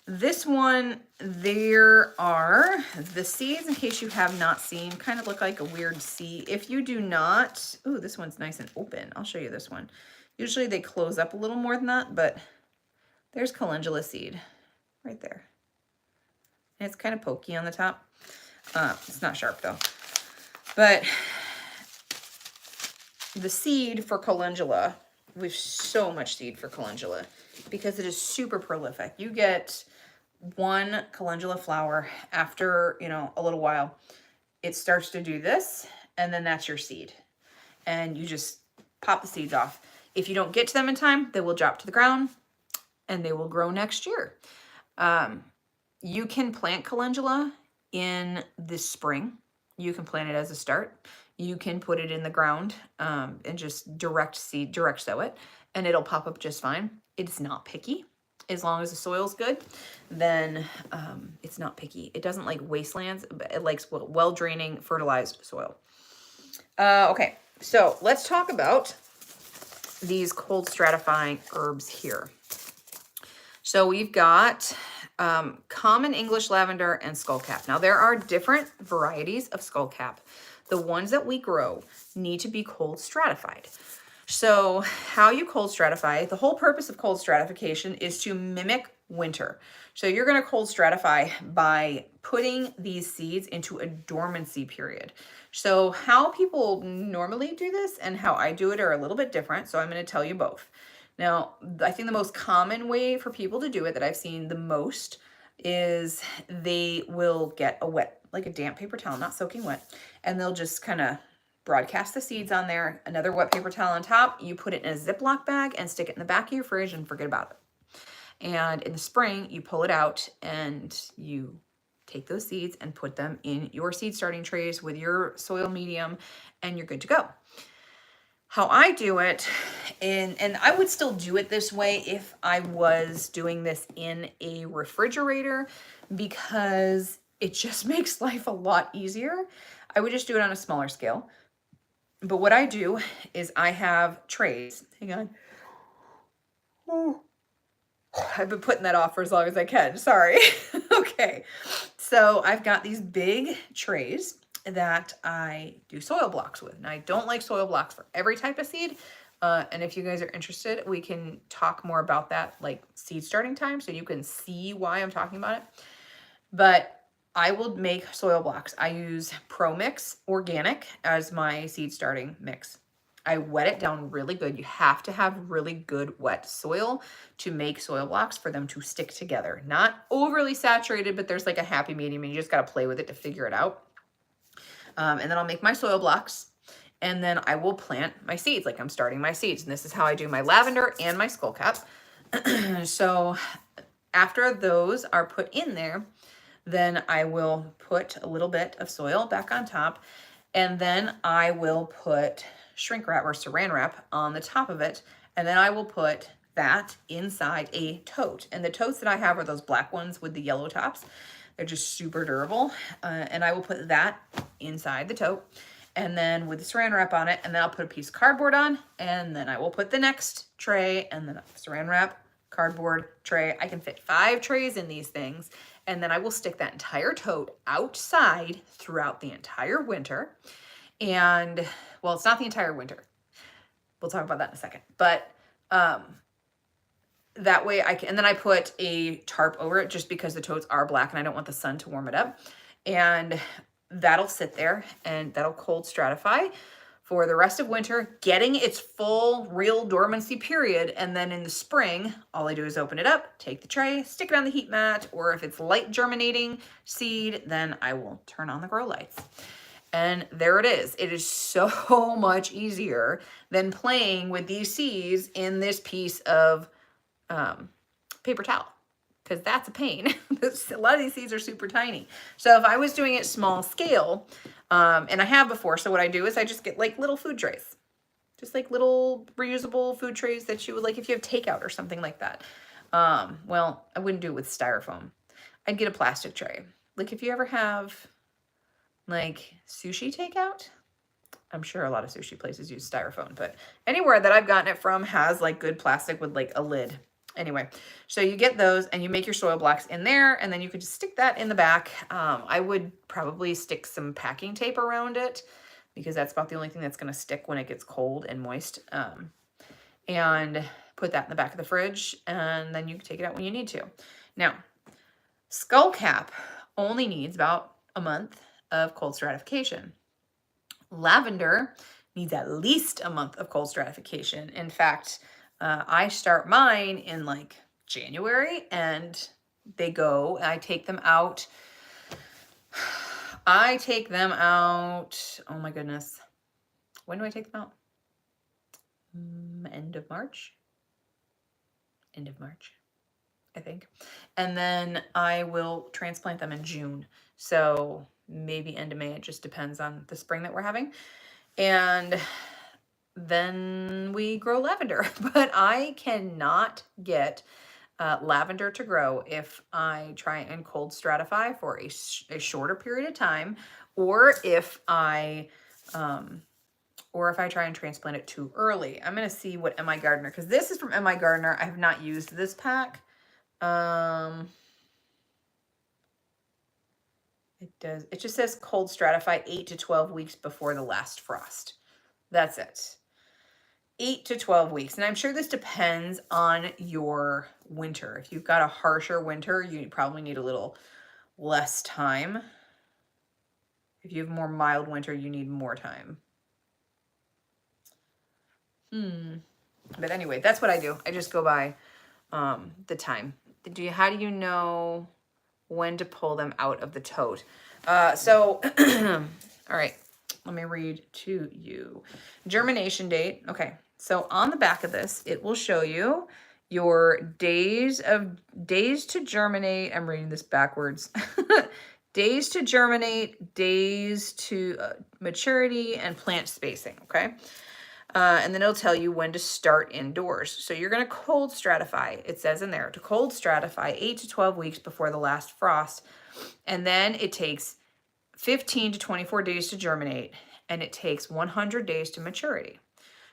This one, there are the seeds, in case you have not seen, kind of look like a weird C. If you do not, ooh, this one's nice and open. I'll show you this one. Usually they close up a little more than that, but there's calendula seed right there. And it's kind of pokey on the top. It's not sharp though. But the seed for calendula, we have so much seed for calendula because it is super prolific. You get one calendula flower after, a little while. It starts to do this, and then that's your seed. And you just pop the seeds off. If you don't get to them in time, they will drop to the ground and they will grow next year. You can plant calendula in the spring. You can plant it as a start. You can put it in the ground and just direct sow it, and it'll pop up just fine. It's not picky. As long as the soil's good, then it's not picky. It doesn't like wastelands, but it likes well-draining, fertilized soil. Okay, so let's talk about these cold stratifying herbs here. So we've got common English lavender and skullcap. Now there are different varieties of skullcap. The ones that we grow need to be cold stratified. So how you cold stratify, the whole purpose of cold stratification is to mimic winter. So you're going to cold stratify by putting these seeds into a dormancy period. So how people normally do this and how I do it are a little bit different. So I'm going to tell you both. Now, I think the most common way for people to do it that I've seen the most is they will get like a damp paper towel, not soaking wet, and they'll just kind of broadcast the seeds on there, another wet paper towel on top. You put it in a Ziploc bag and stick it in the back of your fridge and forget about it. And in the spring, you pull it out and you take those seeds and put them in your seed starting trays with your soil medium, and you're good to go. How I do it and I would still do it this way if I was doing this in a refrigerator, because it just makes life a lot easier. I would just do it on a smaller scale. But what I do is I have trays. Hang on. Oh, I've been putting that off for as long as I can. Sorry. Okay. So I've got these big trays that I do soil blocks with. Now, I don't like soil blocks for every type of seed. And if you guys are interested, we can talk more about that, like seed starting time, so you can see why I'm talking about it. But I will make soil blocks. I use Pro Mix Organic as my seed starting mix. I wet it down really good. You have to have really good wet soil to make soil blocks for them to stick together. Not overly saturated, but there's like a happy medium and you just got to play with it to figure it out. And then I'll make my soil blocks and then I will plant my seeds. Like I'm starting my seeds. And this is how I do my lavender and my skullcap. So after those are put in there, then I will put a little bit of soil back on top, and then I will put shrink wrap or saran wrap on the top of it, and then I will put that inside a tote. And the totes that I have are those black ones with the yellow tops. They're just super durable, and I will put that inside the tote, and then with the saran wrap on it, and then I'll put a piece of cardboard on, and then I will put the next tray, and then saran wrap, cardboard, tray. I can fit 5 trays in these things. And then I will stick that entire tote outside throughout the entire winter. And, well, it's not the entire winter. We'll talk about that in a second. But that way I can, and then I put a tarp over it just because the totes are black and I don't want the sun to warm it up. And that'll sit there and that'll cold stratify for the rest of winter, getting its full real dormancy period. And then in the spring, all I do is open it up, take the tray, stick it on the heat mat, or if it's light germinating seed, then I will turn on the grow lights. And there it is. It is so much easier than playing with these seeds in this piece of paper towel, because that's a pain. A lot of these seeds are super tiny. So if I was doing it small scale, and I have before, so what I do is I just get like little food trays, just like little reusable food trays that you would like if you have takeout or something like that. Well, I wouldn't do it with styrofoam. I'd get a plastic tray. Like if you ever have like sushi takeout, I'm sure a lot of sushi places use styrofoam, but anywhere that I've gotten it from has like good plastic with like a lid. Anyway, so you get those and you make your soil blocks in there, and then you could just stick that in the back. I would probably stick some packing tape around it because that's about the only thing that's going to stick when it gets cold and moist. And put that in the back of the fridge, and then you can take it out when you need to. Now, skullcap only needs about a month of cold stratification. Lavender needs at least a month of cold stratification. In fact, I start mine in like January, and I take them out. Oh my goodness. When do I take them out? End of March, I think. And then I will transplant them in June. So maybe end of May. It just depends on the spring that we're having. And then we grow lavender. But I cannot get lavender to grow if I try and cold stratify for a shorter period of time, or if I try and transplant it too early. I'm going to see what MI Gardener, because this is from MI Gardener. I have not used this pack. It just says cold stratify 8 to 12 weeks before the last frost. That's it. 8 to 12 weeks. And I'm sure this depends on your winter. If you've got a harsher winter, you probably need a little less time. If you have more mild winter, you need more time. But anyway, that's what I do. I just go by the time. How do you know when to pull them out of the tote? All right, let me read to you. Germination date. Okay, so on the back of this, it will show you your days to germinate. I'm reading this backwards. Days to germinate, days to maturity, and plant spacing, okay? And then it'll tell you when to start indoors. So you're going to cold stratify. It says in there to cold stratify 8 to 12 weeks before the last frost. And then it takes 15 to 24 days to germinate, and it takes 100 days to maturity.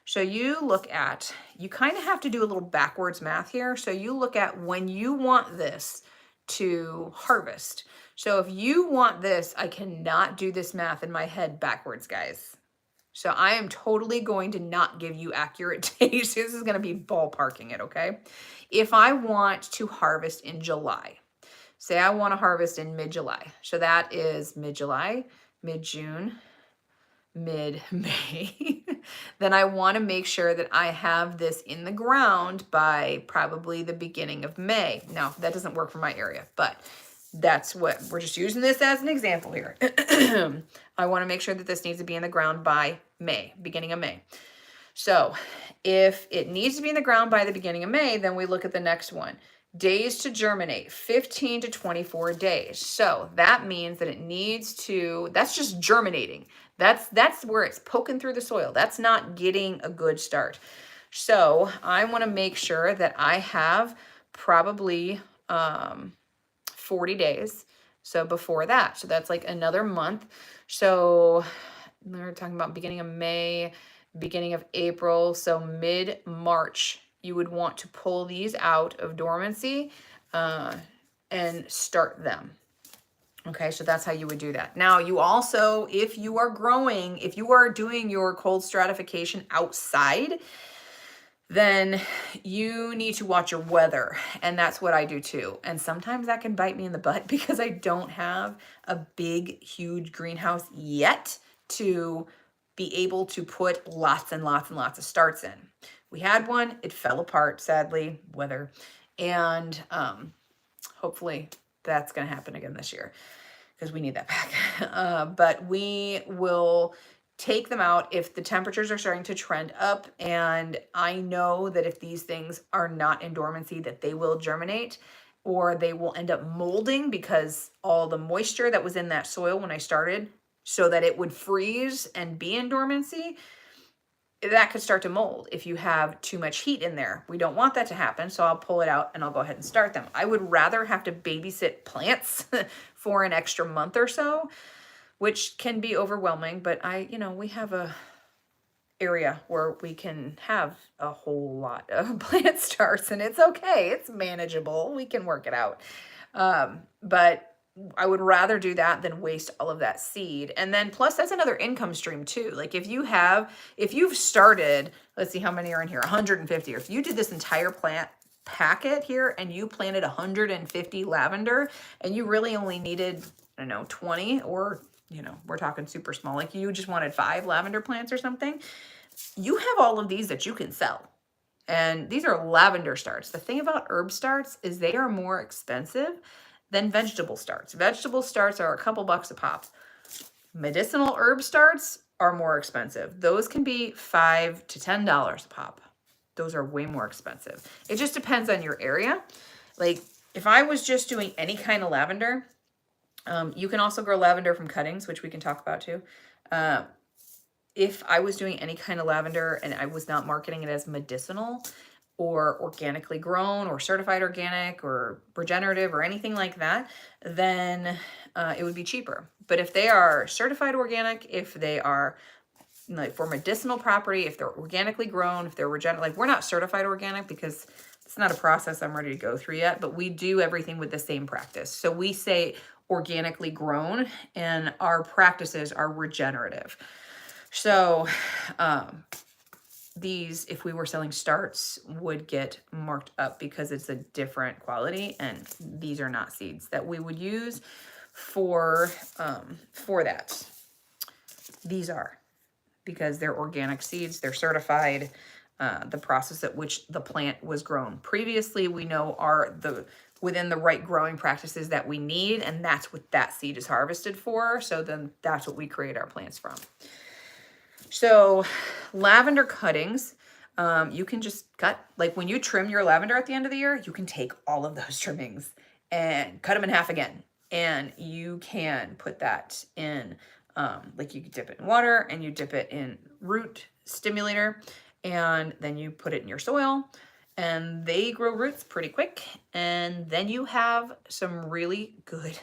So you look at, you kind of have to do a little backwards math here. So you look at when you want this to harvest. So if you want this, I cannot do this math in my head backwards, guys. So I am totally going to not give you accurate days. This is going to be ballparking it, okay? If I want to harvest in July, say I want to harvest in mid-July. So that is mid-July, mid-June, mid-May. Then I want to make sure that I have this in the ground by probably the beginning of May. Now, that doesn't work for my area, but that's what, we're just using this as an example here. I want to make sure that this needs to be in the ground by May, beginning of May. So if it needs to be in the ground by the beginning of May, then we look at the next one. Days to germinate, 15 to 24 days. So that means that it needs to, that's just germinating. That's where it's poking through the soil. That's not getting a good start. So I want to make sure that I have probably 40 days. So before that, so that's like another month. So we're talking about beginning of May, beginning of April. So mid-March, you would want to pull these out of dormancy and start them. Okay, so that's how you would do that. Now, you also, if you are growing, if you are doing your cold stratification outside, then you need to watch your weather. And that's what I do too. And sometimes that can bite me in the butt because I don't have a big, huge greenhouse yet to be able to put lots and lots and lots of starts in. We had one, it fell apart, sadly, weather. And hopefully that's going to happen again this year because we need that back. But we will take them out if the temperatures are starting to trend up, and I know that if these things are not in dormancy, that they will germinate or they will end up molding because all the moisture that was in that soil when I started, so that it would freeze and be in dormancy, that could start to mold if you have too much heat in there. We don't want that to happen, so I'll pull it out and I'll go ahead and start them. I would rather have to babysit plants for an extra month or so, which can be overwhelming, but we have a area where we can have a whole lot of plant starts, and it's okay. It's manageable. We can work it out. But I would rather do that than waste all of that seed. And then plus that's another income stream too. Like if you've started, let's see how many are in here, 150, or if you did this entire plant packet here and you planted 150 lavender and you really only needed, 20, or we're talking super small, like you just wanted 5 lavender plants or something, you have all of these that you can sell. And these are lavender starts. The thing about herb starts is they are more expensive than vegetable starts. Vegetable starts are a couple bucks a pop. Medicinal herb starts are more expensive. Those can be $5 to $10 a pop. Those are way more expensive. It just depends on your area. Like if I was just doing any kind of lavender, you can also grow lavender from cuttings, which we can talk about too. If I was doing any kind of lavender and I was not marketing it as medicinal or organically grown or certified organic or regenerative or anything like that, then it would be cheaper. But if they are certified organic, if they are like for medicinal property, if they're organically grown, if they're regenerative, like we're not certified organic because it's not a process I'm ready to go through yet, but we do everything with the same practice. So we say organically grown and our practices are regenerative. So these, if we were selling starts, would get marked up because it's a different quality, and these are not seeds that we would use for that. These are, because they're organic seeds, they're certified. The process at which the plant was grown previously, we know are within the right growing practices that we need, and that's what that seed is harvested for. So then that's what we create our plants from. So lavender cuttings, you can just cut, like when you trim your lavender at the end of the year, you can take all of those trimmings and cut them in half again. And you can put that in, like you could dip it in water and you dip it in root stimulator, and then you put it in your soil and they grow roots pretty quick. And then you have some really good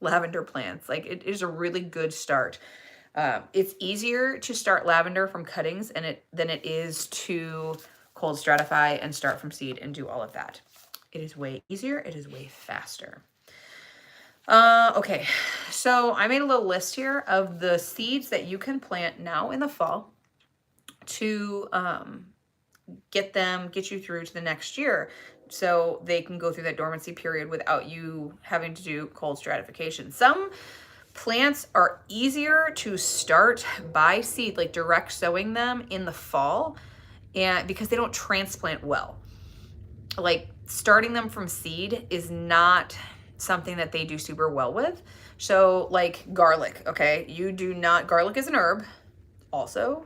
lavender plants. Like, it is a really good start. It's easier to start lavender from cuttings than it is to cold stratify and start from seed and do all of that. It is way easier. It is way faster. Okay, so I made a little list here of the seeds that you can plant now in the fall to get you through to the next year, so they can go through that dormancy period without you having to do cold stratification. Some plants are easier to start by seed, like direct sowing them in the fall, and because they don't transplant well. Like, starting them from seed is not something that they do super well with. So like garlic, okay, garlic is an herb, also,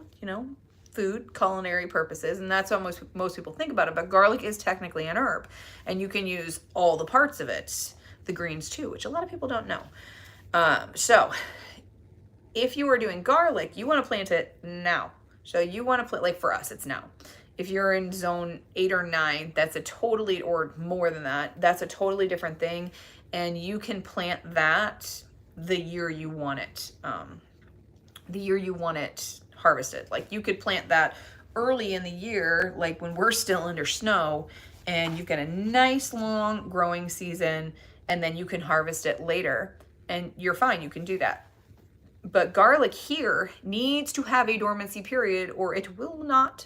food, culinary purposes, and that's what most people think about it. But garlic is technically an herb, and you can use all the parts of it, the greens too, which a lot of people don't know. So if you are doing garlic, you want to plant it now. So you want to plant, like for us, it's now. If you're in zone 8 or 9, that's a totally, or more than that, that's a totally different thing. And you can plant that the year you want it. The year you want it harvested. Like, you could plant that early in the year, like when we're still under snow, and you've got a nice long growing season, and then you can harvest it later, and you're fine, you can do that. But garlic here needs to have a dormancy period, or it will not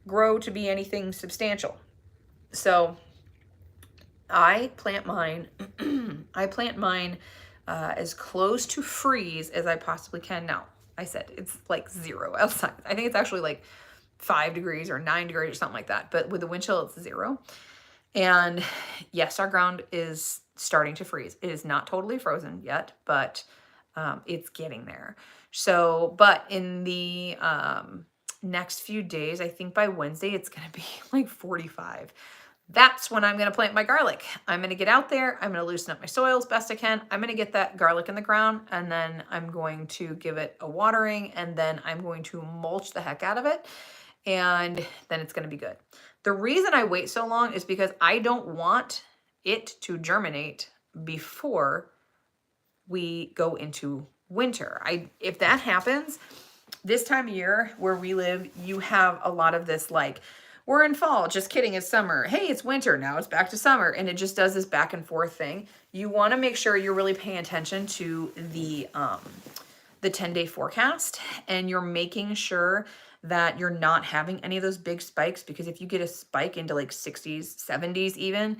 grow to be anything substantial. So I plant mine as close to freeze as I possibly can. Now, I said it's like 0 outside. I think it's actually like 5 degrees or 9 degrees or something like that. But with the wind chill, it's 0. And yes, our ground is starting to freeze. It is not totally frozen yet, but it's getting there. So, but in the next few days, I think by Wednesday, it's going to be like 45. That's when I'm going to plant my garlic. I'm going to get out there. I'm going to loosen up my soil as best I can. I'm going to get that garlic in the ground, and then I'm going to give it a watering, and then I'm going to mulch the heck out of it, and then it's going to be good. The reason I wait so long is because I don't want it to germinate before we go into winter. If that happens, this time of year where we live, you have a lot of this, like, we're in fall, just kidding, it's summer. Hey, it's winter, now it's back to summer. And it just does this back and forth thing. You want to make sure you're really paying attention to the 10-day forecast, and you're making sure that you're not having any of those big spikes, because if you get a spike into like 60s, 70s even,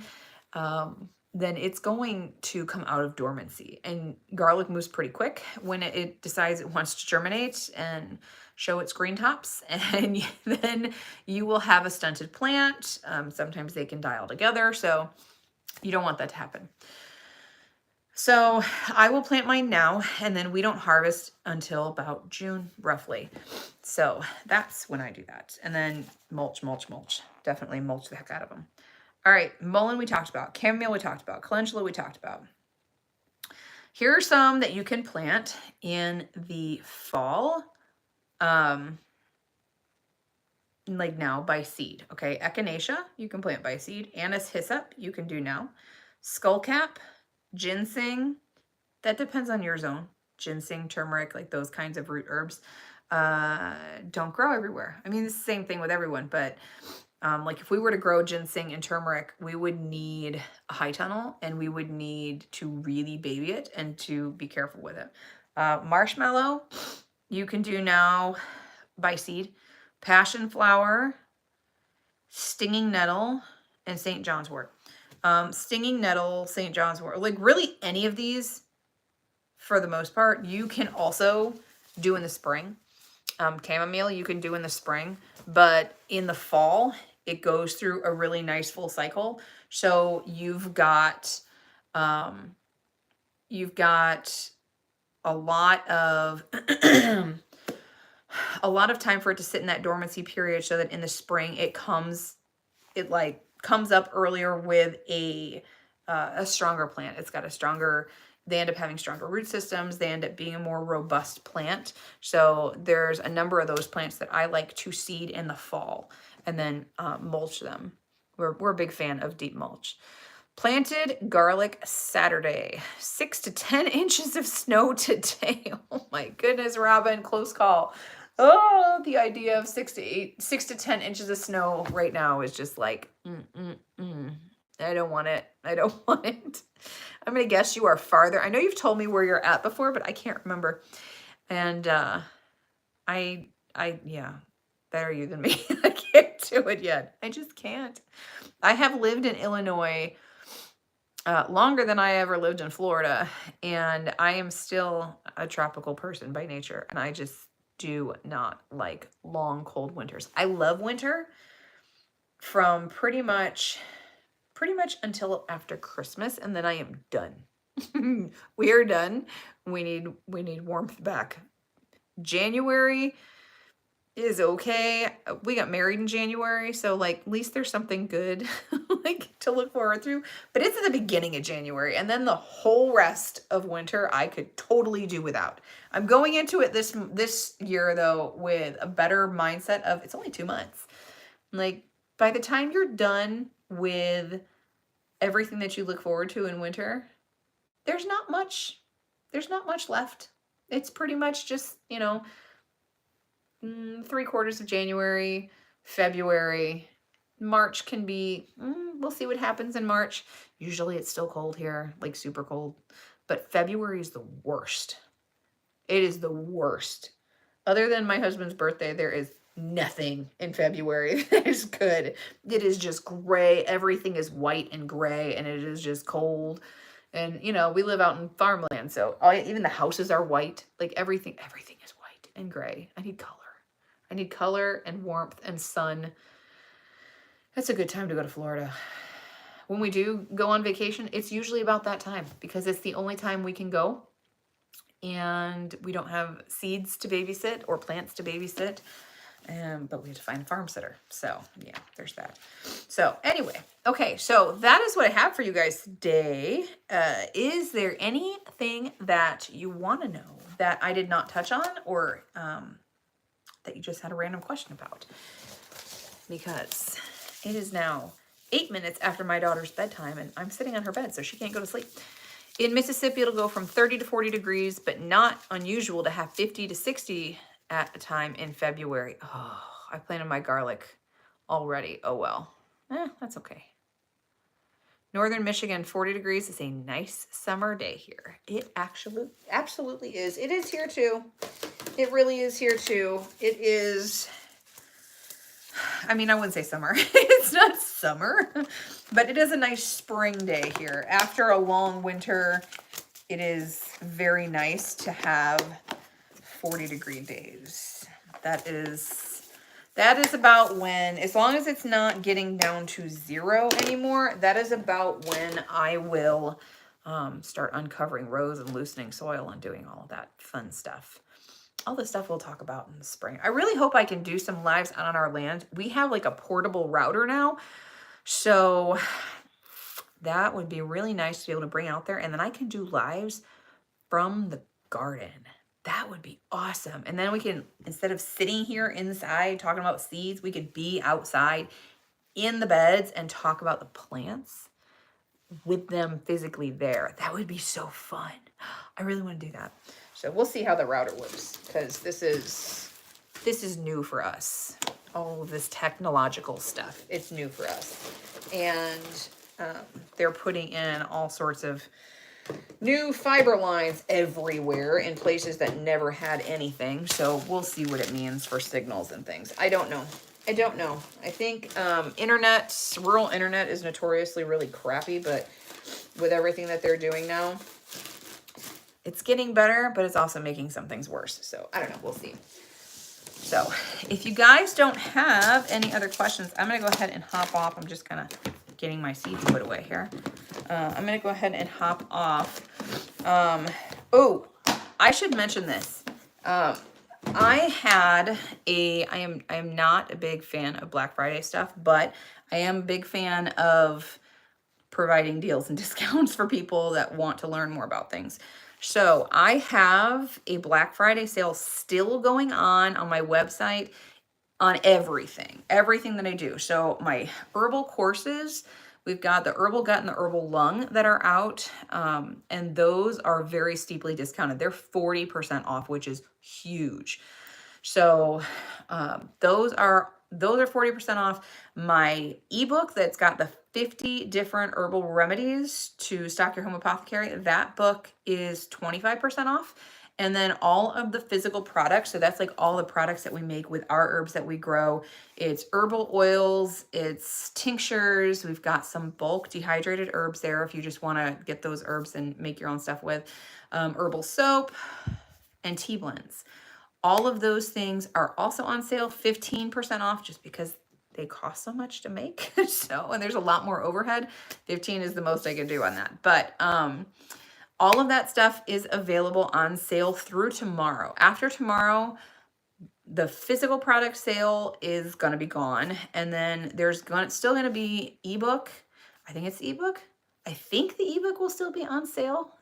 then it's going to come out of dormancy. And garlic moves pretty quick when it decides it wants to germinate and show its green tops, and then you will have a stunted plant. Sometimes they can die all together, so you don't want that to happen. So I will plant mine now, and then we don't harvest until about June, roughly. So that's when I do that. And then mulch. Definitely mulch the heck out of them. All right, mullein we talked about. Chamomile we talked about. Calendula we talked about. Here are some that you can plant in the fall, like now by seed. Okay, echinacea you can plant by seed. Anise hyssop you can do now. Skullcap, ginseng, that depends on your zone. Ginseng, turmeric, like those kinds of root herbs don't grow everywhere. I mean, it's the same thing with everyone, but like if we were to grow ginseng and turmeric, we would need a high tunnel, and we would need to really baby it and to be careful with it. Marshmallow you can do now by seed. Passion flower, stinging nettle, and St. John's wort. Stinging nettle, St. John's wort, like really any of these for the most part, you can also do in the spring. Chamomile you can do in the spring, but in the fall, it goes through a really nice full cycle. So you've got a lot of a lot of time for it to sit in that dormancy period, so that in the spring it comes up earlier with a stronger plant. It's got a stronger they end up having stronger root systems. They end up being a more robust plant. So there's a number of those plants that I like to seed in the fall and then mulch them. We're a big fan of deep mulch. Planted garlic Saturday. 6 to 10 inches of snow today. Oh my goodness, Robin, close call. Oh, the idea of 6 to 10 inches of snow right now is just like, I don't want it. I don't want it. I'm going to guess you are farther. I know you've told me where you're at before, but I can't remember. And yeah, better you than me. I can't do it yet. I just can't. I have lived in Illinois longer than I ever lived in Florida, and I am still a tropical person by nature, and I just do not like long, cold winters. I love winter from pretty much until after Christmas, and then I am done. We are done. We need warmth back. January is okay. We got married in January, so like at least there's something good like to look forward to. But it's at the beginning of January, and then the whole rest of winter I could totally do without. I'm going into it this year though with a better mindset of it's only 2 months. Like by the time you're done with everything that you look forward to in winter, there's not much left. It's pretty much just, 3/4 of January, February. March can be, we'll see what happens in March. Usually it's still cold here, like super cold. But February is the worst. It is the worst. Other than my husband's birthday, there is nothing in February that is good. It is just gray. Everything is white and gray, and it is just cold. And, we live out in farmland, so even the houses are white. Like everything is white and gray. I need color. I need color and warmth and sun. That's a good time to go to Florida. When we do go on vacation, it's usually about that time because it's the only time we can go. And we don't have seeds to babysit or plants to babysit. But we have to find a farm sitter. So yeah, there's that. So anyway, okay, so that is what I have for you guys today. Is there anything that you want to know that I did not touch on or that you just had a random question about? Because it is now 8 minutes after my daughter's bedtime and I'm sitting on her bed, so she can't go to sleep. In Mississippi, it'll go from 30 to 40 degrees, but not unusual to have 50 to 60 at a time in February. Oh, I planted my garlic already. Oh, well. That's okay. Northern Michigan, 40 degrees is a nice summer day here. It absolutely is. It is here too. It really is here too. It is, I wouldn't say summer. It's not summer, but it is a nice spring day here. After a long winter, it is very nice to have 40-degree days. That is about when, as long as it's not getting down to 0 anymore, that is about when I will start uncovering rows and loosening soil and doing all of that fun stuff. All the stuff we'll talk about in the spring. I really hope I can do some lives out on our land. We have like a portable router now, so that would be really nice to be able to bring out there, and then I can do lives from the garden. That would be awesome. And then we can, instead of sitting here inside talking about seeds, we could be outside in the beds and talk about the plants with them physically there. That would be so fun. I really want to do that. So we'll see how the router works, because this is new for us. All of this technological stuff, it's new for us. And they're putting in all sorts of new fiber lines everywhere in places that never had anything. So we'll see what it means for signals and things. I don't know. I think rural internet is notoriously really crappy, but with everything that they're doing now, it's getting better, but it's also making some things worse. So I don't know. We'll see. So if you guys don't have any other questions, I'm going to go ahead and hop off. I'm just kind of getting my seeds put away here. I'm going to go ahead and hop off. Oh, I should mention this. I am not a big fan of Black Friday stuff, but I am a big fan of providing deals and discounts for people that want to learn more about things. So I have a Black Friday sale still going on my website on everything that I do. So my herbal courses, we've got the herbal gut and the herbal lung that are out. And those are very steeply discounted. They're 40% off, which is huge. So those are 40% off. My ebook that's got the 50 different herbal remedies to stock your home apothecary, that book is 25% off. And then all of the physical products, so that's like all the products that we make with our herbs that we grow. It's herbal oils, it's tinctures. We've got some bulk dehydrated herbs there if you just want to get those herbs and make your own stuff with. Herbal soap and tea blends. All of those things are also on sale, 15% off, just because they cost so much to make. So, and there's a lot more overhead. 15 is the most I can do on that. But all of that stuff is available on sale through tomorrow. After tomorrow, the physical product sale is going to be gone. And then there's still going to be ebook. I think it's ebook. I think the ebook will still be on sale.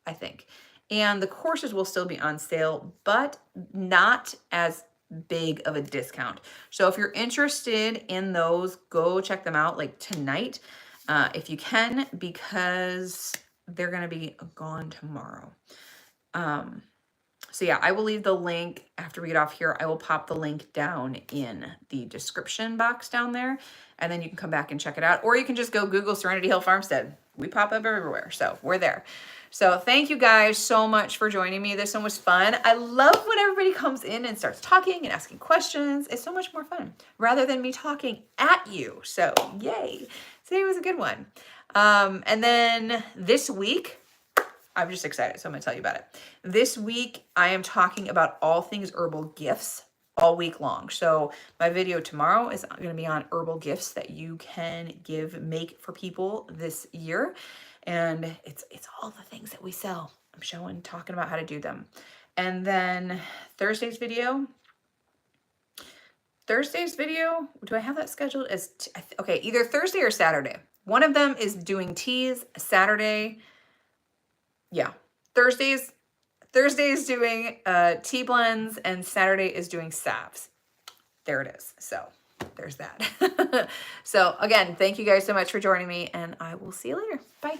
I think. And the courses will still be on sale, but not as big of a discount. So if you're interested in those, go check them out like tonight, if you can, because they're going to be gone tomorrow. So yeah, I will leave the link after we get off here. I will pop the link down in the description box down there, and then you can come back and check it out. Or you can just go Google Serenity Hill Farmstead. We pop up everywhere, so we're there. So thank you guys so much for joining me. This one was fun. I love when everybody comes in and starts talking and asking questions. It's so much more fun rather than me talking at you. So yay. Today was a good one. And then this week, I'm just excited, so I'm going to tell you about it. This week, I am talking about all things herbal gifts all week long. So my video tomorrow is going to be on herbal gifts that you can make for people this year. And it's all the things that we sell. I'm talking about how to do them. And then Thursday's video, do I have that scheduled as, okay, either Thursday or Saturday. One of them is doing teas. Saturday, yeah, Thursday is doing tea blends, and Saturday is doing salves. There it is. So there's that. So again, thank you guys so much for joining me, and I will see you later. Bye.